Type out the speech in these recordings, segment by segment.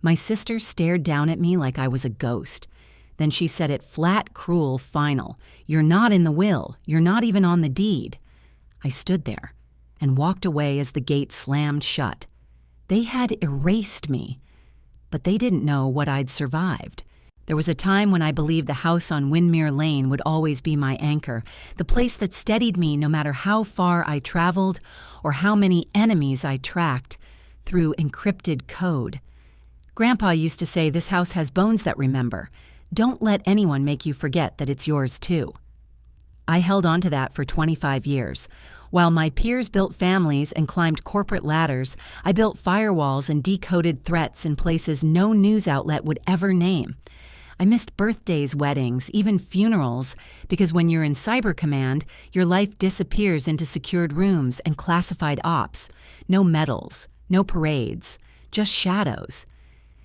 My sister stared down at me like I was a ghost. Then she said it flat, cruel, final. "You're not in the will. You're not even on the deed." I stood there and walked away as the gate slammed shut. They had erased me, but they didn't know what I'd survived. There was a time when I believed the house on Windmere Lane would always be my anchor, the place that steadied me no matter how far I traveled or how many enemies I tracked through encrypted code. Grandpa used to say this house has bones that remember. Don't let anyone make you forget that it's yours too. I held on to that for 25 years. While my peers built families and climbed corporate ladders, I built firewalls and decoded threats in places no news outlet would ever name. I missed birthdays, weddings, even funerals, because when you're in Cyber Command, your life disappears into secured rooms and classified ops. No medals, no parades, just shadows.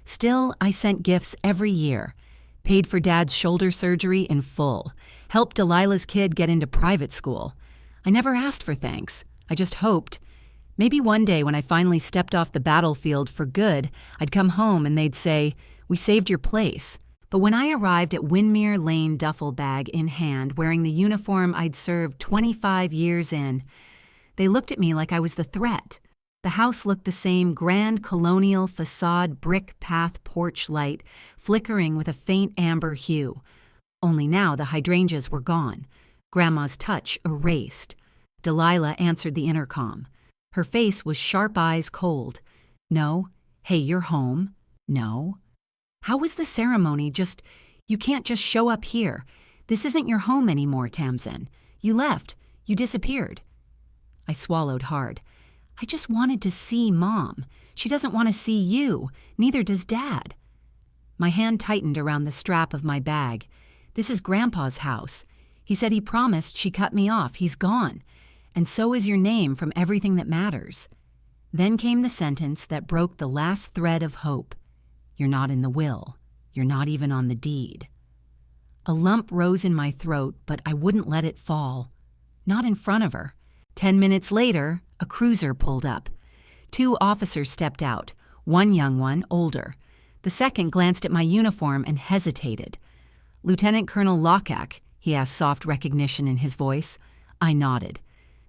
Still, I sent gifts every year. Paid for Dad's shoulder surgery in full. Helped Delilah's kid get into private school. I never asked for thanks. I just hoped. Maybe one day when I finally stepped off the battlefield for good, I'd come home and they'd say, "We saved your place." But when I arrived at Windmere Lane duffel bag in hand, wearing the uniform I'd served 25 years in, they looked at me like I was the threat. The house looked the same grand colonial facade brick path porch light, flickering with a faint amber hue. Only now the hydrangeas were gone. Grandma's touch erased. Delilah answered the intercom. Her face was sharp eyes cold. No. Hey, you're home. No. How was the ceremony you can't just show up here. This isn't your home anymore, Tamsin. You left. You disappeared. I swallowed hard. I just wanted to see Mom. She doesn't want to see you. Neither does Dad. My hand tightened around the strap of my bag. This is Grandpa's house. He said he promised she cut me off. He's gone. And so is your name from everything that matters. Then came the sentence that broke the last thread of hope. You're not in the will. You're not even on the deed. A lump rose in my throat, but I wouldn't let it fall. Not in front of her. 10 minutes later, a cruiser pulled up. 2 officers stepped out, one young one, older. The second glanced at my uniform and hesitated. "Lieutenant Colonel Lockhack," he asked, soft recognition in his voice. I nodded.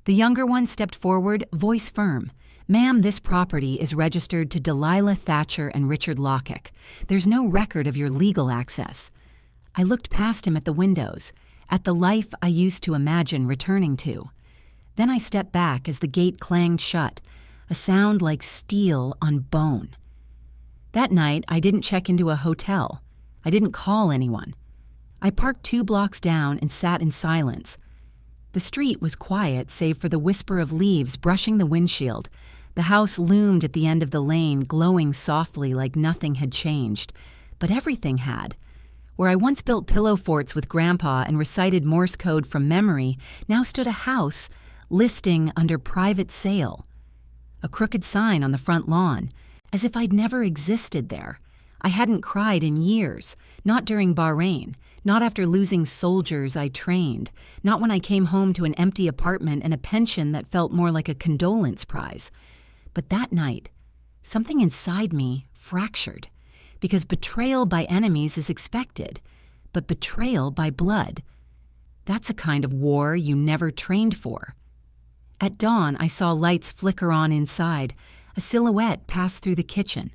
The younger one stepped forward, voice firm. "Ma'am, this property is registered to Delilah Thatcher and Richard Lockhack. There's no record of your legal access." I looked past him at the windows, at the life I used to imagine returning to. Then I stepped back as the gate clanged shut, a sound like steel on bone. That night, I didn't check into a hotel. I didn't call anyone. I parked 2 blocks down and sat in silence. The street was quiet save for the whisper of leaves brushing the windshield. The house loomed at the end of the lane, glowing softly like nothing had changed. But everything had. Where I once built pillow forts with Grandpa and recited Morse code from memory, now stood a house listing under private sale. A crooked sign on the front lawn, as if I'd never existed there. I hadn't cried in years, not during Bahrain, not after losing soldiers I trained, not when I came home to an empty apartment and a pension that felt more like a condolence prize. But that night, something inside me fractured, because betrayal by enemies is expected, but betrayal by blood, that's a kind of war you never trained for. At dawn, I saw lights flicker on inside, a silhouette pass through the kitchen.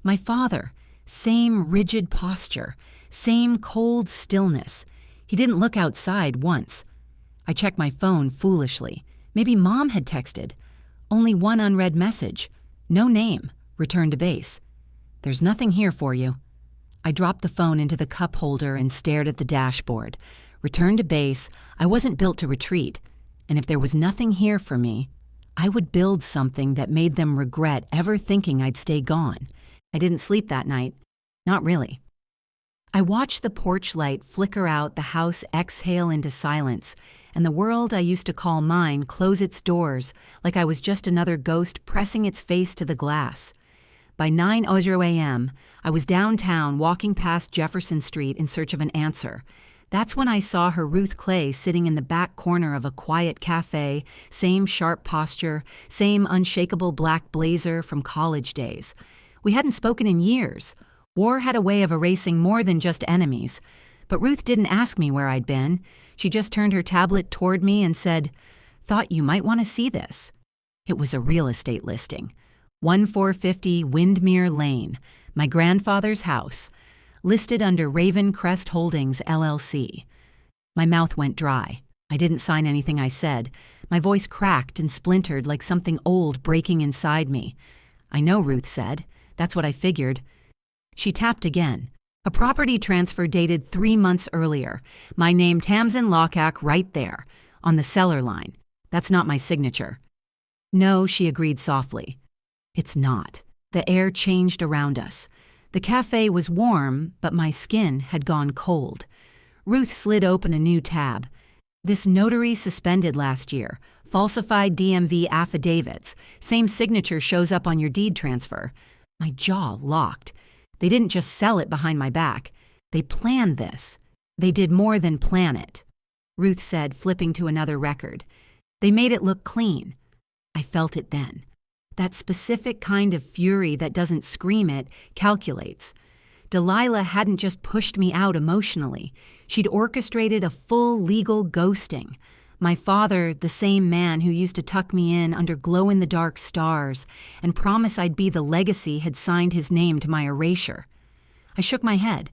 My father, same rigid posture, same cold stillness. He didn't look outside once. I checked my phone foolishly. Maybe Mom had texted. Only one unread message. No name. Return to base. "There's nothing here for you." I dropped the phone into the cup holder and stared at the dashboard. Return to base. I wasn't built to retreat. And if there was nothing here for me, I would build something that made them regret ever thinking I'd stay gone. I didn't sleep that night. Not really. I watched the porch light flicker out, the house exhale into silence, and the world I used to call mine close its doors like I was just another ghost pressing its face to the glass. By 9:00 a.m., I was downtown walking past Jefferson Street in search of an answer. That's when I saw her Ruth Clay sitting in the back corner of a quiet cafe, same sharp posture, same unshakable black blazer from college days. We hadn't spoken in years. War had a way of erasing more than just enemies. But Ruth didn't ask me where I'd been. She just turned her tablet toward me and said, "Thought you might want to see this." It was a real estate listing. 1450 Windmere Lane, my grandfather's house, listed under Raven Crest Holdings, LLC. My mouth went dry. I didn't sign anything I said. My voice cracked and splintered like something old breaking inside me. "I know," Ruth said. "That's what I figured." She tapped again. A property transfer dated 3 months earlier. My name Tamsin Lockhack right there, on the seller line. "That's not my signature." "No," she agreed softly. "It's not." The air changed around us. The cafe was warm, but my skin had gone cold. Ruth slid open a new tab. "This notary suspended last year. Falsified DMV affidavits. Same signature shows up on your deed transfer." My jaw locked. They didn't just sell it behind my back. They planned this. They did more than plan it. Ruth said, flipping to another record. "They made it look clean." I felt it then. That specific kind of fury that doesn't scream it, calculates. Delilah hadn't just pushed me out emotionally. She'd orchestrated a full legal ghosting. My father, the same man who used to tuck me in under glow-in-the-dark stars and promise I'd be the legacy, had signed his name to my erasure. I shook my head.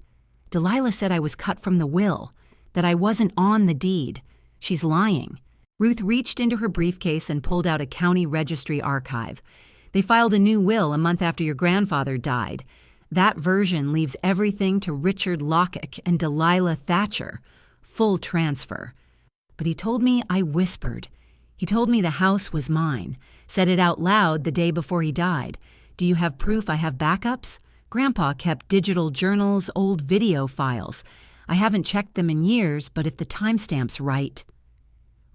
Delilah said I was cut from the will, that I wasn't on the deed. She's lying. Ruth reached into her briefcase and pulled out a county registry archive. "They filed a new will a month after your grandfather died. That version leaves everything to Richard Lockhack and Delilah Thatcher. Full transfer." But he told me I whispered. He told me the house was mine, said it out loud the day before he died. "Do you have proof I have backups?" Grandpa kept digital journals, old video files. I haven't checked them in years, but if the timestamp's right.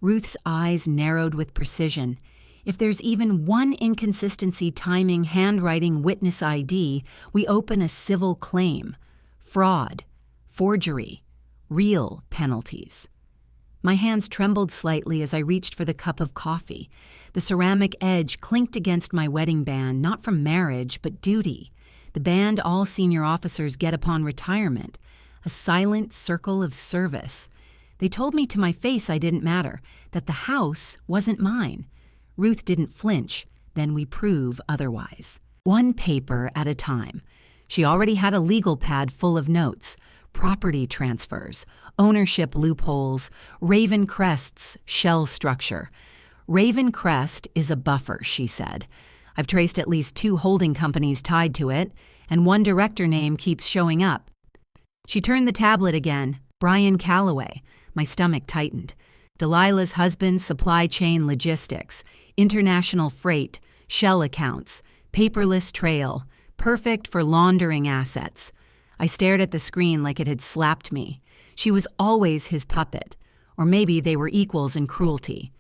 Ruth's eyes narrowed with precision. If there's even one inconsistency timing, handwriting, witness ID, we open a civil claim. Fraud, forgery, real penalties. My hands trembled slightly as I reached for the cup of coffee. The ceramic edge clinked against my wedding band, not from marriage, but duty. The band all senior officers get upon retirement. A silent circle of service. They told me to my face I didn't matter, that the house wasn't mine. Ruth didn't flinch. Then we prove otherwise. One paper at a time. She already had a legal pad full of notes. Property transfers, ownership loopholes, Raven Crest's shell structure. Raven Crest is a buffer, she said. I've traced at least 2 holding companies tied to it, and one director name keeps showing up. She turned the tablet again. Brian Calloway. My stomach tightened. Delilah's husband, supply chain logistics, international freight, shell accounts, paperless trail, perfect for laundering assets. I stared at the screen like it had slapped me. She was always his puppet. Or maybe they were equals in cruelty.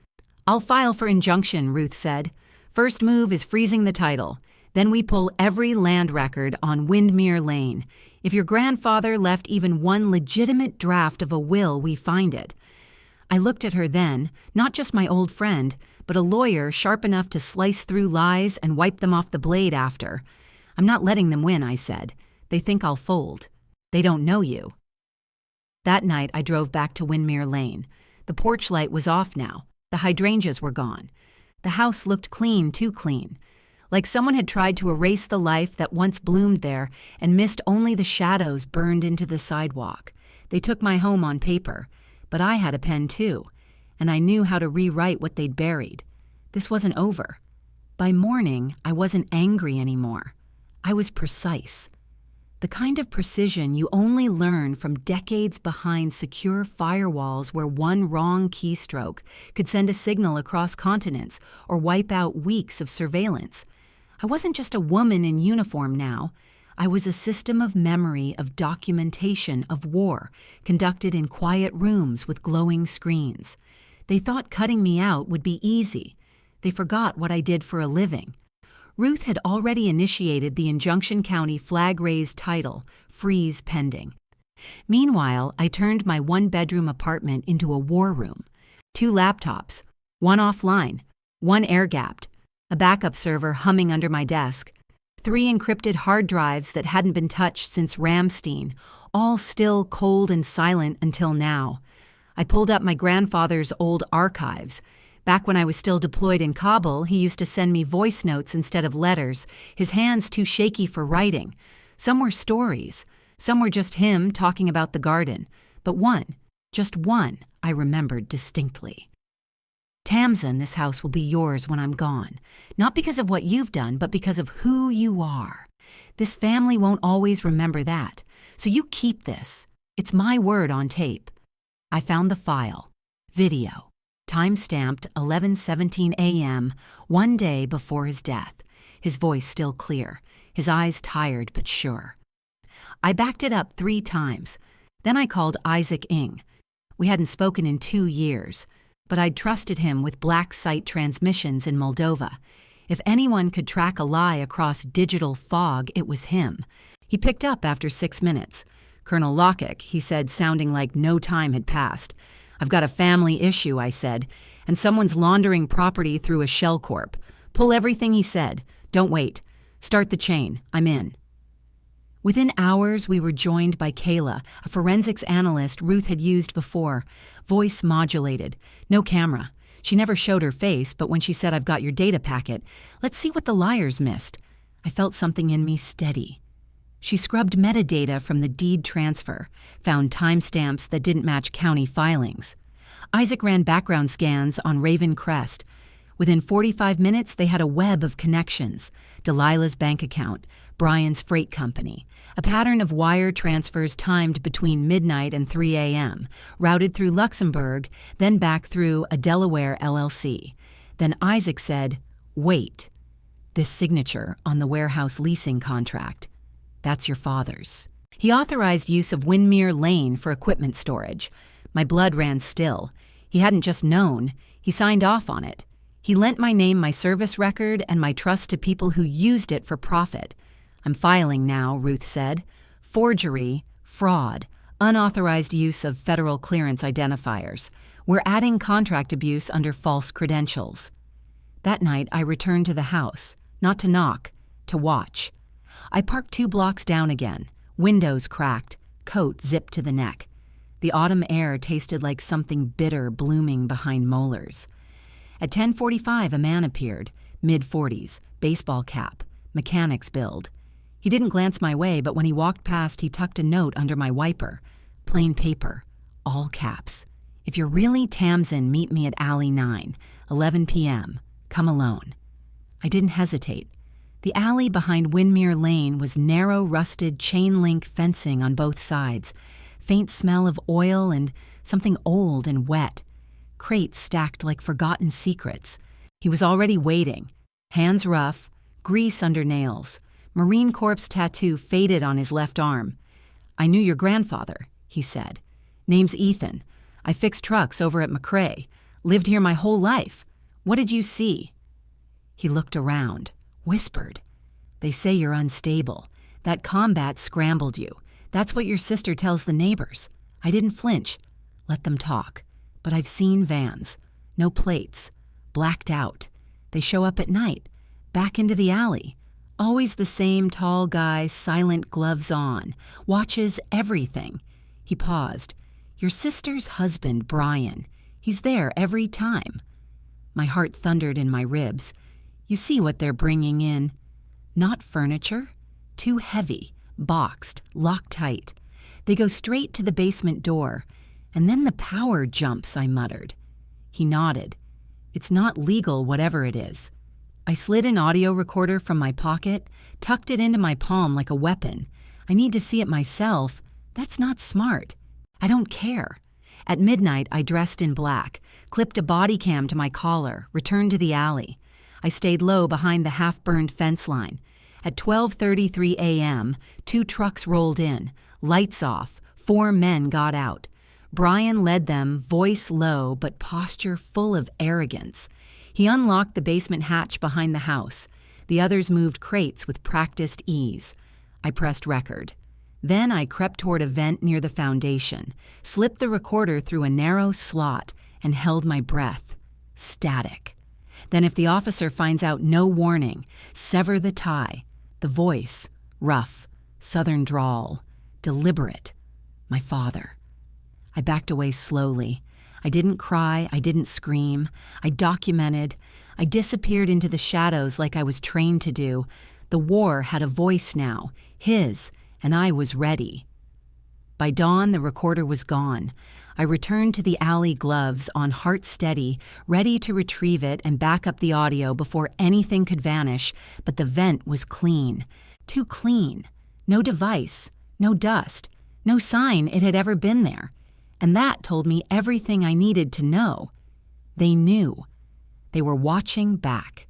"I'll file for injunction," Ruth said. "First move is freezing the title. Then we pull every land record on Windmere Lane. If your grandfather left even one legitimate draft of a will, we find it." I looked at her then, not just my old friend, but a lawyer sharp enough to slice through lies and wipe them off the blade after. "I'm not letting them win," I said. "They think I'll fold. They don't know you." That night, I drove back to Windmere Lane. The porch light was off now. The hydrangeas were gone. The house looked clean, too clean. Like someone had tried to erase the life that once bloomed there and missed only the shadows burned into the sidewalk. They took my home on paper, but I had a pen too, and I knew how to rewrite what they'd buried. This wasn't over. By morning, I wasn't angry anymore. I was precise. The kind of precision you only learn from decades behind secure firewalls where one wrong keystroke could send a signal across continents or wipe out weeks of surveillance. I wasn't just a woman in uniform now. I was a system of memory, of documentation, of war, conducted in quiet rooms with glowing screens. They thought cutting me out would be easy. They forgot what I did for a living. Ruth had already initiated the Injunction County flag-raised title, freeze pending. Meanwhile, I turned my 1-bedroom apartment into a war room. 2 laptops, one offline, one air-gapped, a backup server humming under my desk, 3 encrypted hard drives that hadn't been touched since Ramstein, all still cold and silent until now. I pulled up my grandfather's old archives. Back when I was still deployed in Kabul, he used to send me voice notes instead of letters, his hands too shaky for writing. Some were stories. Some were just him talking about the garden. But one, just one, I remembered distinctly. Tamsin, this house will be yours when I'm gone. Not because of what you've done, but because of who you are. This family won't always remember that. So you keep this. It's my word on tape. I found the file. Video. Time-stamped 11:17 a.m., one day before his death. His voice still clear. His eyes tired but sure. I backed it up 3 times. Then I called Isaac Ing. We hadn't spoken in 2 years. But I'd trusted him with black site transmissions in Moldova. If anyone could track a lie across digital fog, it was him. He picked up after 6 minutes. "Colonel Lockett," he said, sounding like no time had passed. "I've got a family issue," I said, "and someone's laundering property through a shell corp. Pull everything he said. Don't wait. Start the chain. I'm in." Within hours, we were joined by Kayla, a forensics analyst Ruth had used before. Voice modulated. No camera. She never showed her face, but when she said, "I've got your data packet, let's see what the liars missed," I felt something in me steady. She scrubbed metadata from the deed transfer, found timestamps that didn't match county filings. Isaac ran background scans on Raven Crest. Within 45 minutes, they had a web of connections. Delilah's bank account, Brian's freight company, a pattern of wire transfers timed between midnight and 3 a.m., routed through Luxembourg, then back through a Delaware LLC. Then Isaac said, "Wait." This signature on the warehouse leasing contract. "That's your father's." He authorized use of Windmere Lane for equipment storage. My blood ran still. He hadn't just known, he signed off on it. He lent my name, my service record, and my trust to people who used it for profit. "I'm filing now," Ruth said. "Forgery, fraud, unauthorized use of federal clearance identifiers. We're adding contract abuse under false credentials." That night, I returned to the house, not to knock, to watch. I parked 2 blocks down again, windows cracked, coat zipped to the neck. The autumn air tasted like something bitter blooming behind molars. At 10:45, a man appeared, mid-40s, baseball cap, mechanic's build. He didn't glance my way, but when he walked past, he tucked a note under my wiper. Plain paper, all caps. "If you're really Tamsin, meet me at Alley 9, 11 p.m. Come alone." I didn't hesitate. The alley behind Windmere Lane was narrow, rusted chain-link fencing on both sides, faint smell of oil and something old and wet. Crates stacked like forgotten secrets. He was already waiting. Hands rough, grease under nails. Marine Corps tattoo faded on his left arm. "I knew your grandfather," he said. "Name's Ethan. I fixed trucks over at McRae. Lived here my whole life. What did you see?" He looked around, whispered. "They say you're unstable. That combat scrambled you. That's what your sister tells the neighbors." I didn't flinch. Let them talk. But I've seen vans. No plates. Blacked out. They show up at night. Back into the alley. Always the same tall guy, silent gloves on. Watches everything. He paused. "Your sister's husband, Brian. He's there every time." My heart thundered in my ribs. "You see what they're bringing in. Not furniture. Too heavy. Boxed. Locked tight. They go straight to the basement door. And then the power jumps," I muttered. He nodded. "It's not legal, whatever it is." I slid an audio recorder from my pocket, tucked it into my palm like a weapon. I need to see it myself. That's not smart. I don't care. At midnight, I dressed in black, clipped a body cam to my collar, returned to the alley. I stayed low behind the half-burned fence line. At 12:33 a.m., 2 trucks rolled in, lights off, 4 men got out. Brian led them, voice low but posture full of arrogance. He unlocked the basement hatch behind the house. The others moved crates with practiced ease. I pressed record. Then I crept toward a vent near the foundation, slipped the recorder through a narrow slot, and held my breath. Static. Then if the officer finds out no warning, sever the tie. The voice, rough, southern drawl, deliberate. My father. I backed away slowly. I didn't cry, I didn't scream. I documented. I disappeared into the shadows like I was trained to do. The war had a voice now, his, and I was ready. By dawn, the recorder was gone. I returned to the alley gloves on heart steady, ready to retrieve it and back up the audio before anything could vanish, but the vent was clean. Too clean. No device, no dust, no sign it had ever been there. And that told me everything I needed to know. They knew. They were watching back.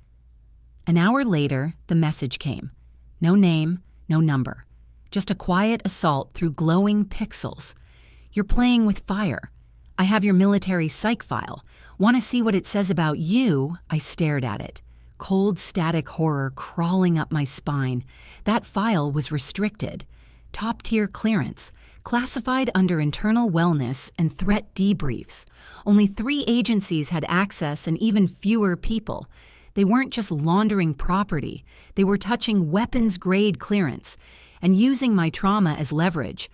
An hour later, the message came. No name, no number. Just a quiet assault through glowing pixels. You're playing with fire. I have your military psych file. Want to see what it says about you? I stared at it. Cold static horror crawling up my spine. That file was restricted. Top-tier clearance. Classified under internal wellness and threat debriefs. Only 3 agencies had access and even fewer people. They weren't just laundering property. They were touching weapons-grade clearance and using my trauma as leverage.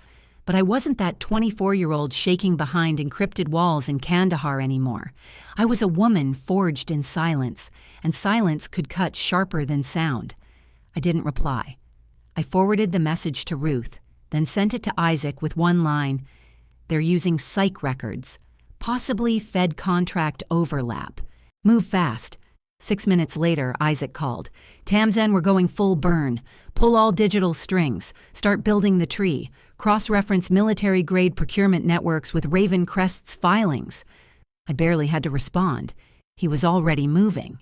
But I wasn't that 24-year-old shaking behind encrypted walls in Kandahar anymore. I was a woman forged in silence, and silence could cut sharper than sound. I didn't reply. I forwarded the message to Ruth, then sent it to Isaac with one line. They're using psych records, possibly Fed contract overlap. Move fast. 6 minutes later, Isaac called. Tamzen, we're going full burn. Pull all digital strings. Start building the tree. Cross-reference military-grade procurement networks with Raven Crest's filings. I barely had to respond. He was already moving.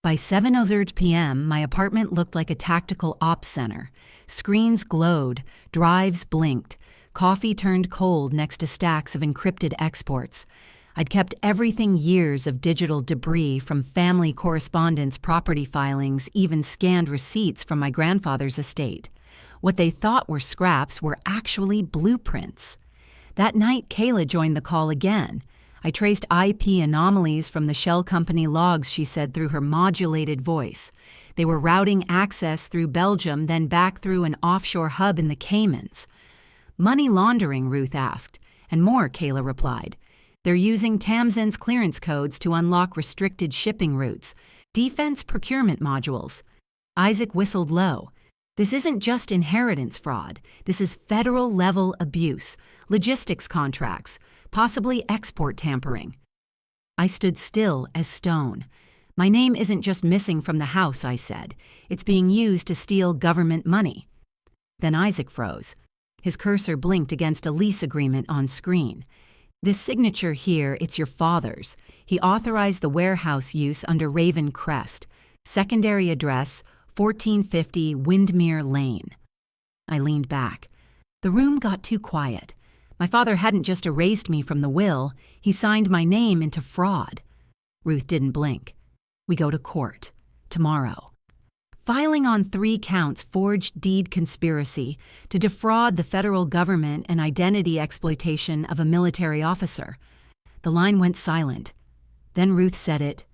By 7:00 p.m., my apartment looked like a tactical ops center. Screens glowed, drives blinked, coffee turned cold next to stacks of encrypted exports. I'd kept everything years of digital debris from family correspondence, property filings, even scanned receipts from my grandfather's estate. What they thought were scraps were actually blueprints. That night, Kayla joined the call again. I traced IP anomalies from the shell company logs, she said through her modulated voice. They were routing access through Belgium, then back through an offshore hub in the Caymans. Money laundering, Ruth asked. And more, Kayla replied. They're using Tamzen's clearance codes to unlock restricted shipping routes, defense procurement modules. Isaac whistled low. This isn't just inheritance fraud. This is federal-level abuse, logistics contracts, possibly export tampering. I stood still as stone. My name isn't just missing from the house, I said. It's being used to steal government money. Then Isaac froze. His cursor blinked against a lease agreement on screen. This signature here, it's your father's. He authorized the warehouse use under Raven Crest. Secondary address, 1450 Windmere Lane. I leaned back. The room got too quiet. My father hadn't just erased me from the will, he signed my name into fraud. Ruth didn't blink. We go to court. Tomorrow. Filing on 3 counts forged deed conspiracy to defraud the federal government and identity exploitation of a military officer. The line went silent. Then Ruth said it.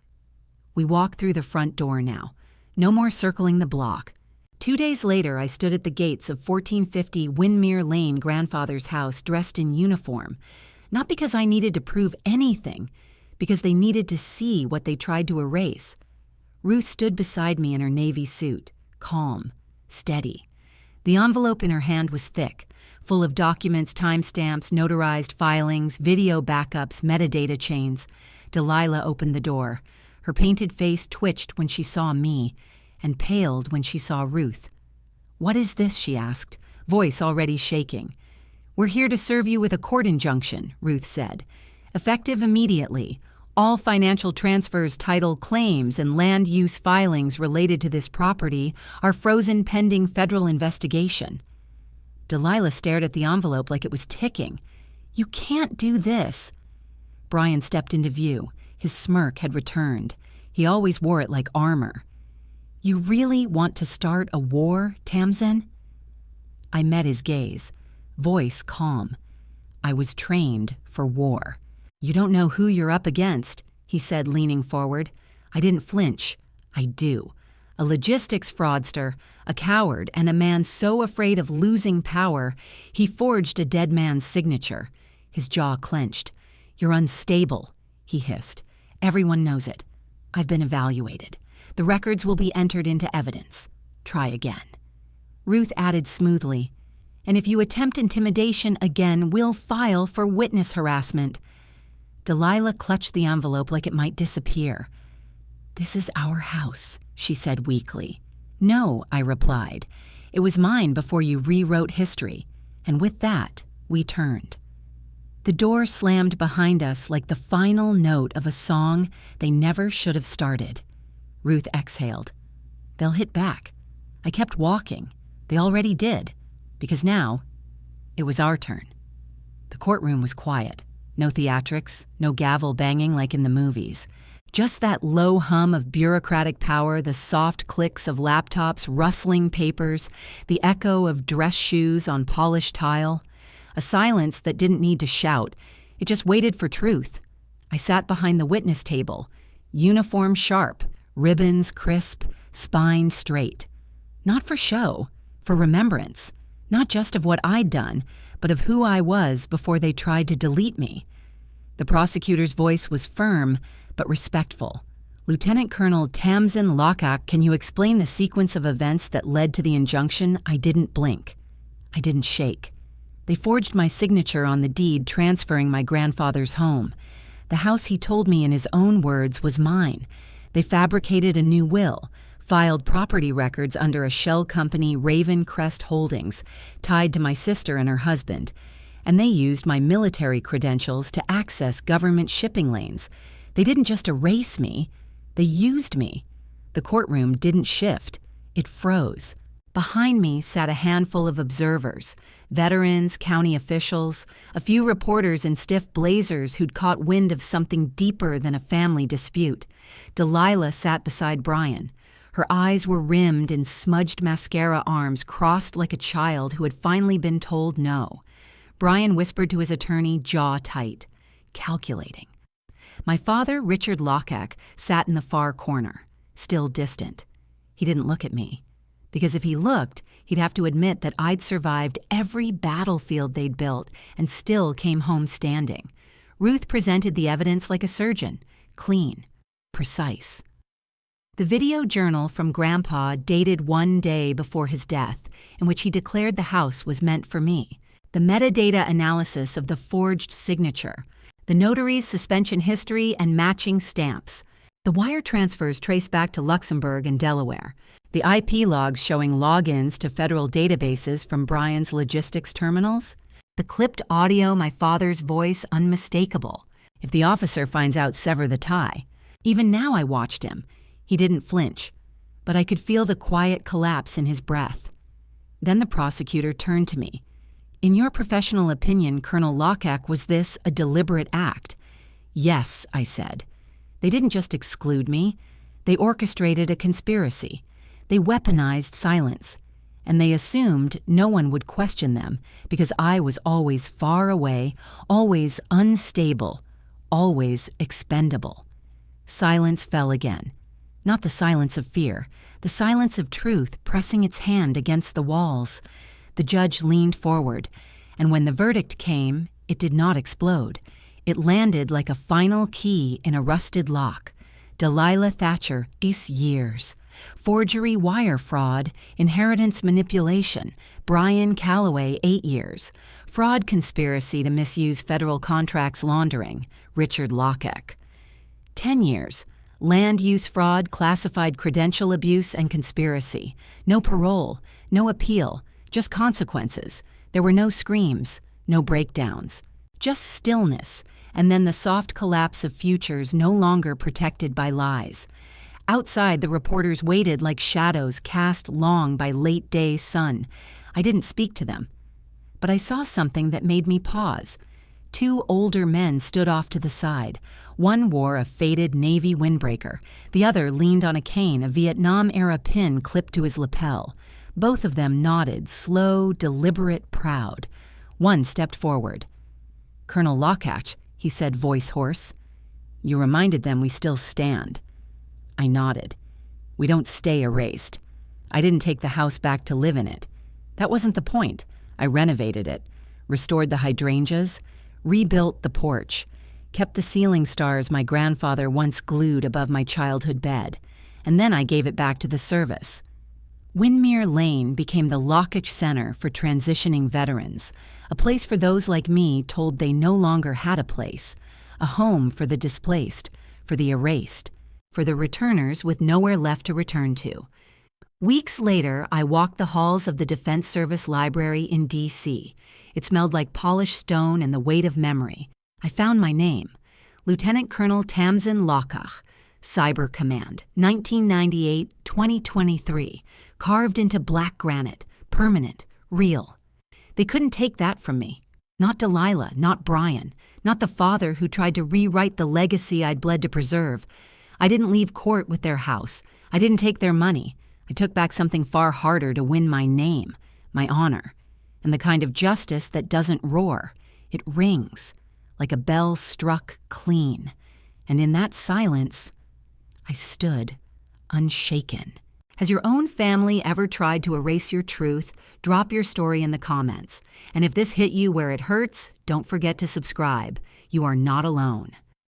We walk through the front door now. No more circling the block. 2 days later, I stood at the gates of 1450 Windmere Lane grandfather's house dressed in uniform. Not because I needed to prove anything, because they needed to see what they tried to erase. Ruth stood beside me in her navy suit, calm, steady. The envelope in her hand was thick, full of documents, timestamps, notarized filings, video backups, metadata chains. Delilah opened the door. Her painted face twitched when she saw me, and paled when she saw Ruth. "What is this?" she asked, voice already shaking. "We're here to serve you with a court injunction," Ruth said. "Effective immediately. All financial transfers, title claims, and land use filings related to this property are frozen pending federal investigation." Delilah stared at the envelope like it was ticking. "You can't do this." Brian stepped into view. His smirk had returned. He always wore it like armor. "You really want to start a war, Tamzen?" I met his gaze, voice calm. "I was trained for war." "You don't know who you're up against," he said, leaning forward. I didn't flinch. "I do. A logistics fraudster, a coward, and a man so afraid of losing power, he forged a dead man's signature. His jaw clenched. "You're unstable," he hissed. "Everyone knows it. I've been evaluated. The records will be entered into evidence. Try again." Ruth added smoothly, "And if you attempt intimidation again, we'll file for witness harassment." Delilah clutched the envelope like it might disappear. "This is our house," she said weakly. "No," I replied. "It was mine before you rewrote history." And with that, we turned. The door slammed behind us like the final note of a song they never should have started. Ruth exhaled. "They'll hit back." I kept walking. They already did, because now it was our turn. The courtroom was quiet. No theatrics, no gavel banging like in the movies. Just that low hum of bureaucratic power, the soft clicks of laptops, rustling papers, the echo of dress shoes on polished tile. A silence that didn't need to shout. It just waited for truth. I sat behind the witness table, uniform sharp, ribbons crisp, spine straight. Not for show, for remembrance. Not just of what I'd done, but of who I was before they tried to delete me. The prosecutor's voice was firm, but respectful. "Lieutenant Colonel Tamsin Lockach, can you explain the sequence of events that led to the injunction?" I didn't blink. I didn't shake. "They forged my signature on the deed transferring my grandfather's home. The house, he told me in his own words, was mine. They fabricated a new will, filed property records under a shell company, Raven Crest Holdings, tied to my sister and her husband. And they used my military credentials to access government shipping lanes. They didn't just erase me, they used me." The courtroom didn't shift. It froze. Behind me sat a handful of observers, veterans, county officials, a few reporters in stiff blazers who'd caught wind of something deeper than a family dispute. Delilah sat beside Brian. Her eyes were rimmed in smudged mascara, arms crossed like a child who had finally been told no. Brian whispered to his attorney, jaw tight, calculating. My father, Richard Lockach, sat in the far corner, still distant. He didn't look at me, because if he looked, he'd have to admit that I'd survived every battlefield they'd built and still came home standing. Ruth presented the evidence like a surgeon, clean, precise. The video journal from Grandpa dated one day before his death, in which he declared the house was meant for me. The metadata analysis of the forged signature, the notary's suspension history and matching stamps. The wire transfers trace back to Luxembourg and Delaware. The IP logs showing logins to federal databases from Brian's logistics terminals. The clipped audio, my father's voice, unmistakable. If the officer finds out, sever the tie. Even now I watched him. He didn't flinch, but I could feel the quiet collapse in his breath. Then the prosecutor turned to me. "In your professional opinion, Colonel Lockach, was this a deliberate act?" "Yes," I said. "They didn't just exclude me. They orchestrated a conspiracy. They weaponized silence. And they assumed no one would question them because I was always far away, always unstable, always expendable." Silence fell again. Not the silence of fear, the silence of truth pressing its hand against the walls. The judge leaned forward, and when the verdict came, it did not explode. It landed like a final key in a rusted lock. Delilah Thatcher, years. Forgery, wire fraud, inheritance manipulation. Brian Calloway, 8 years. Fraud conspiracy to misuse federal contracts laundering. Richard Lockach. 10 years. Land use fraud, classified credential abuse, and conspiracy. No parole, no appeal. Just consequences. There were no screams, no breakdowns. Just stillness, and then the soft collapse of futures no longer protected by lies. Outside, the reporters waited like shadows cast long by late-day sun. I didn't speak to them. But I saw something that made me pause. 2 older men stood off to the side. One wore a faded navy windbreaker. The other leaned on a cane, a Vietnam-era pin clipped to his lapel. Both of them nodded, slow, deliberate, proud. One stepped forward. "Colonel Lockach," he said, voice hoarse. "You reminded them we still stand." I nodded. We don't stay erased. I didn't take the house back to live in it. That wasn't the point. I renovated it, restored the hydrangeas, rebuilt the porch, kept the ceiling stars my grandfather once glued above my childhood bed, and then I gave it back to the service. Windmere Lane became the Lockage Center for transitioning veterans, a place for those like me told they no longer had a place, a home for the displaced, for the erased, for the returners with nowhere left to return to. Weeks later, I walked the halls of the Defense Service Library in D.C. It smelled like polished stone and the weight of memory. I found my name, Lieutenant Colonel Tamsin Lockach, Cyber Command, 1998-2023, carved into black granite, permanent, real. They couldn't take that from me. Not Delilah, not Brian, not the father who tried to rewrite the legacy I'd bled to preserve. I didn't leave court with their house. I didn't take their money. I took back something far harder to win my name, my honor, and the kind of justice that doesn't roar. It rings, like a bell struck clean. And in that silence, I stood, unshaken. Has your own family ever tried to erase your truth? Drop your story in the comments. And if this hit you where it hurts, don't forget to subscribe. You are not alone.